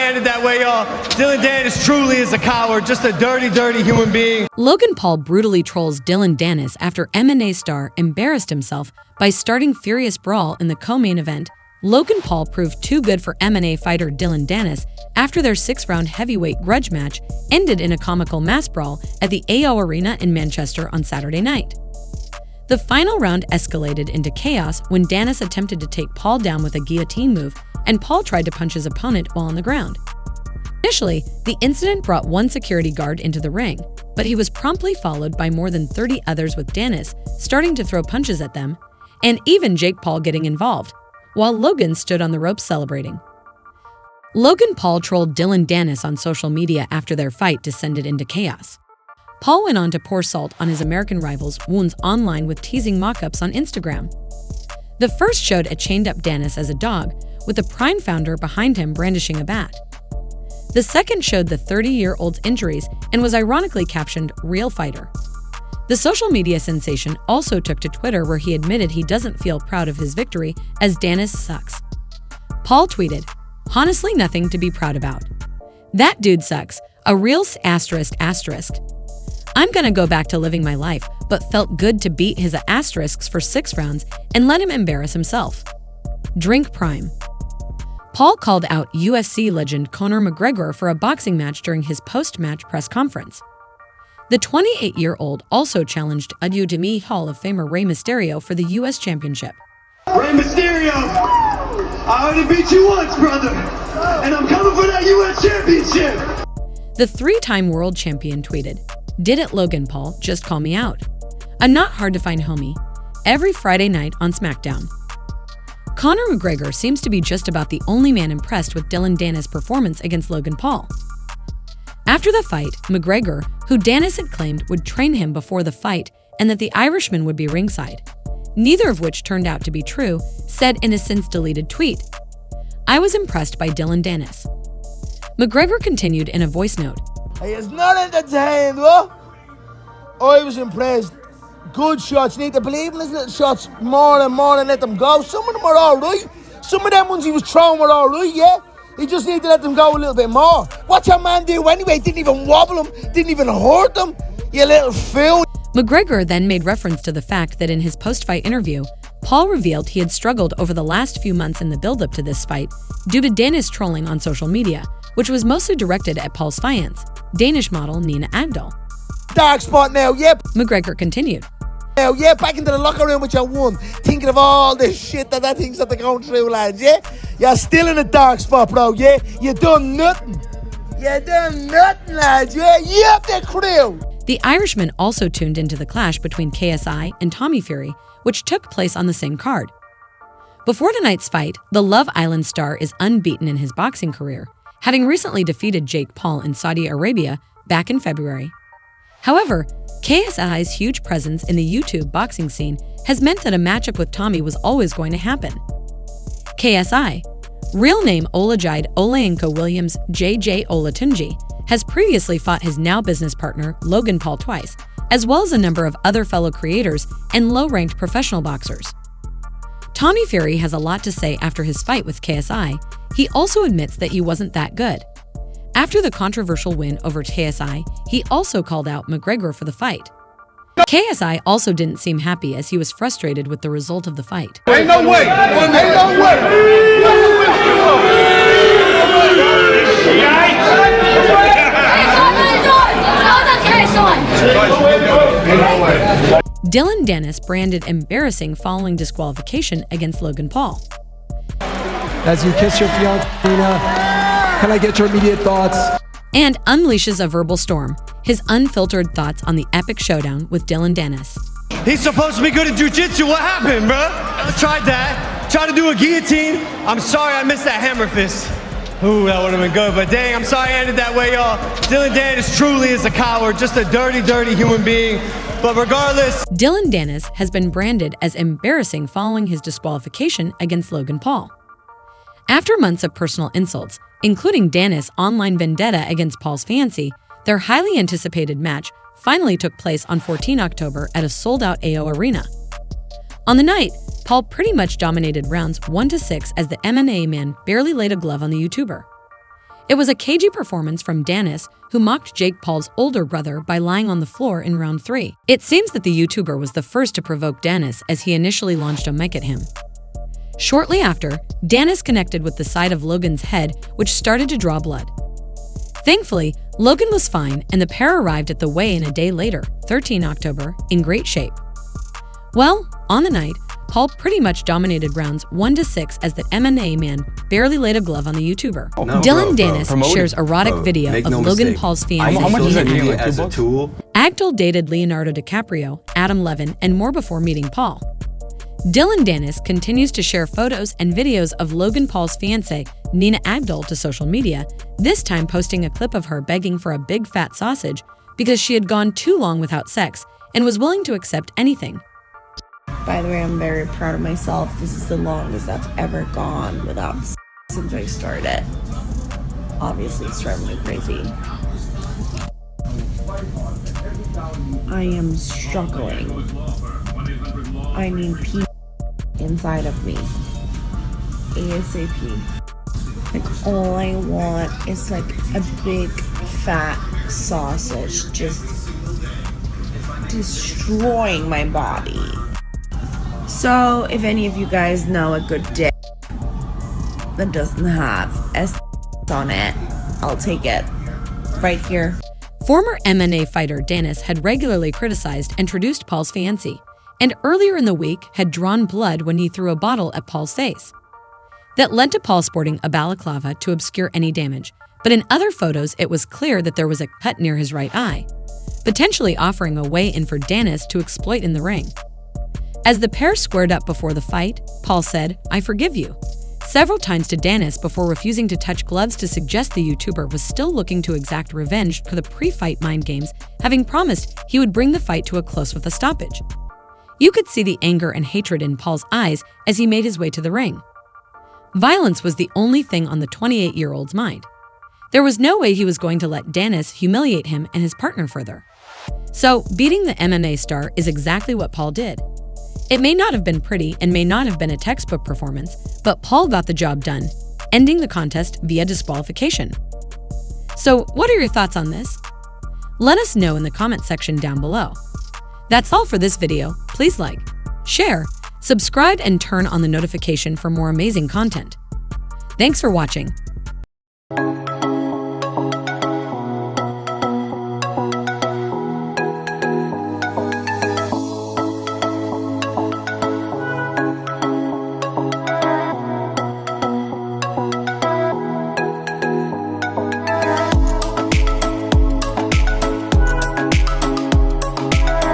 ended that way, y'all. Dillon Danis truly is a coward, just a dirty, dirty human being. Logan Paul brutally trolls Dillon Danis after MMA star embarrassed himself by starting furious brawl in the co-main event. Logan Paul proved too good for MMA fighter Dillon Danis after their 6-round heavyweight grudge match ended in a comical mass brawl at the AO Arena in Manchester on Saturday night. The final round escalated into chaos when Danis attempted to take Paul down with a guillotine move, and Paul tried to punch his opponent while on the ground. Initially, the incident brought one security guard into the ring, but he was promptly followed by more than 30 others, with Danis starting to throw punches at them, and even Jake Paul getting involved, while Logan stood on the ropes celebrating. Logan Paul trolled Dillon Danis on social media after their fight descended into chaos. Paul went on to pour salt on his American rival's wounds online with teasing mock-ups on Instagram. The first showed a chained-up Danis as a dog, with the Prime founder behind him brandishing a bat. The second showed the 30-year-old's injuries and was ironically captioned, "Real Fighter." The social media sensation also took to Twitter, where he admitted he doesn't feel proud of his victory, as Danis sucks. Paul tweeted, "Honestly, nothing to be proud about. That dude sucks, a real asterisk. I'm gonna go back to living my life, but felt good to beat his asterisks for 6 rounds and let him embarrass himself. Drink Prime." Paul called out UFC legend Conor McGregor for a boxing match during his post-match press conference. The 28-year-old also challenged WWE Hall of Famer Rey Mysterio for the U.S. Championship. Rey Mysterio, I already beat you once, brother, and I'm coming for that U.S. Championship. The 3-time world champion tweeted, "Did it, Logan Paul, just call me out. I'm not hard to find, homie." Every Friday night on SmackDown. Conor McGregor seems to be just about the only man impressed with Dillon Danis' performance against Logan Paul. After the fight, McGregor, who Danis had claimed would train him before the fight and that the Irishman would be ringside, neither of which turned out to be true, said in a since-deleted tweet, "I was impressed by Dillon Danis." McGregor continued in a voice note, "He is not entertained, what? I was impressed. Good shots. Need to believe in his little shots more and more and let them go. Some of them are alright. Some of them ones he was throwing were alright, yeah? He just need to let them go a little bit more. What's your man do anyway? Didn't even wobble him. Didn't even hurt him. You little fool." McGregor then made reference to the fact that in his post-fight interview, Paul revealed he had struggled over the last few months in the build-up to this fight due to Danis trolling on social media, which was mostly directed at Paul's fans, Danish model Nina Agdal. "Dark spot now, yep." McGregor continued, "Now, yeah, back into the locker room with your one, thinking of all the shit that things that they're going through, lads, yeah? You're still in a dark spot, bro, yeah? You done nothing. You done nothing, lads, yeah? Yep, the crew." The Irishman also tuned into the clash between KSI and Tommy Fury, which took place on the same card. Before tonight's fight, the Love Island star is unbeaten in his boxing career, having recently defeated Jake Paul in Saudi Arabia back in February. However, KSI's huge presence in the YouTube boxing scene has meant that a matchup with Tommy was always going to happen. KSI, real name Olajide Olayinka Williams JJ Olatunji, has previously fought his now business partner Logan Paul twice, as well as a number of other fellow creators and low-ranked professional boxers. Tommy Fury has a lot to say after his fight with KSI. He also admits that he wasn't that good. After the controversial win over KSI, he also called out McGregor for the fight. KSI also didn't seem happy, as he was frustrated with the result of the fight. Ain't no way! Ain't no way! Dillon Danis branded embarrassing following disqualification against Logan Paul. As you kiss your fiancée, can I get your immediate thoughts? And unleashes a verbal storm, his unfiltered thoughts on the epic showdown with Dillon Danis. He's supposed to be good at jiu-jitsu. What happened, bro? I tried that. Tried to do a guillotine. I'm sorry I missed that hammer fist. Ooh, that would have been good, but dang, I'm sorry I ended that way, y'all. Dillon Danis truly is a coward, just a dirty, dirty human being. But regardless, Dillon Danis has been branded as embarrassing following his disqualification against Logan Paul. After months of personal insults, including Danis' online vendetta against Paul's fiancée, their highly anticipated match finally took place on 14 October at a sold-out AO Arena. On the night, Paul pretty much dominated rounds 1 to 6 as the MMA man barely laid a glove on the YouTuber. It was a cagey performance from Danis, who mocked Jake Paul's older brother by lying on the floor in round 3. It seems that the YouTuber was the first to provoke Danis as he initially launched a mic at him. Shortly after, Danis connected with the side of Logan's head, which started to draw blood. Thankfully, Logan was fine and the pair arrived at the weigh-in a day later, 13 October, in great shape. Well, on the night, Paul pretty much dominated rounds 1 to 6 as the MMA man barely laid a glove on the YouTuber. No, Dillon bro, Danis shares erotic video make of no Logan mistake. Paul's I fiancée, use social Nina media Agdal. as a tool. Agdal dated Leonardo DiCaprio, Adam Levin, and more before meeting Paul. Dillon Danis continues to share photos and videos of Logan Paul's fiancée, Nina Agdal, to social media, this time posting a clip of her begging for a big fat sausage because she had gone too long without sex and was willing to accept anything. By the way, I'm very proud of myself. This is the longest I've ever gone without sex since I started. Obviously, it's driving me crazy. I am struggling. I need pee inside of me. ASAP. Like, all I want is like a big fat sausage just destroying my body. So, if any of you guys know a good dick that doesn't have S on it, I'll take it. Right here. Former MMA fighter Danis had regularly criticized and introduced Paul's fiancée, and earlier in the week had drawn blood when he threw a bottle at Paul's face. That led to Paul sporting a balaclava to obscure any damage, but in other photos it was clear that there was a cut near his right eye, potentially offering a way in for Danis to exploit in the ring. As the pair squared up before the fight, Paul said, "I forgive you," several times to Danis before refusing to touch gloves to suggest the YouTuber was still looking to exact revenge for the pre-fight mind games, having promised he would bring the fight to a close with a stoppage. You could see the anger and hatred in Paul's eyes as he made his way to the ring. Violence was the only thing on the 28-year-old's mind. There was no way he was going to let Danis humiliate him and his partner further. So, beating the MMA star is exactly what Paul did. It may not have been pretty and may not have been a textbook performance, but Paul got the job done, ending the contest via disqualification. So, what are your thoughts on this? Let us know in the comment section down below. That's all for this video. Please like, share, subscribe, and turn on the notification for more amazing content. Thanks for watching.